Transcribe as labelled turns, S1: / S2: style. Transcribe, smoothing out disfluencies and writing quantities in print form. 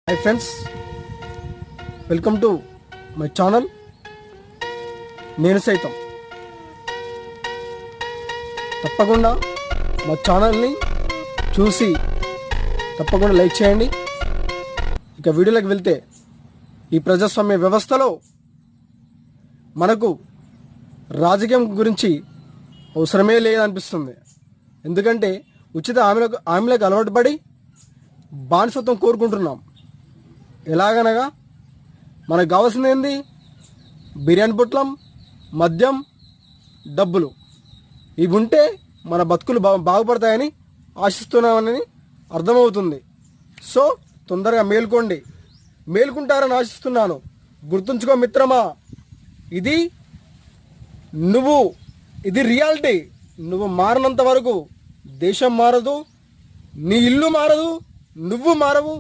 S1: Hi friends, welcome to my channel. నేను సైతం తప్పకుండా మా ఛానల్ని చూసి తప్పకుండా లైక్ చేయండి. ఇక వీడియోలోకి వెళ్తే, ఈ ప్రజాస్వామ్య వ్యవస్థలో మనకు రాజకీయం గురించి అవసరమే లేదనిపిస్తుంది. ఎందుకంటే ఉచిత హామీలకు అలవాటు పడి బానిసత్వం కోరుకుంటున్నాం. ఎలాగనగా మనకు కావాల్సింది ఏంది? బిర్యానీ పొట్లం, మద్యం, డబ్బులు. ఇవి ఉంటే మన బతుకులు బాగుపడతాయని ఆశిస్తున్నామని అర్థమవుతుంది. సో తొందరగా మేల్కుంటారని ఆశిస్తున్నాను. గుర్తుంచుకో మిత్రమా, ఇది రియాలిటీ. నువ్వు మారినంత వరకు దేశం మారదు, నీ ఇల్లు మారదు, నువ్వు మారవు.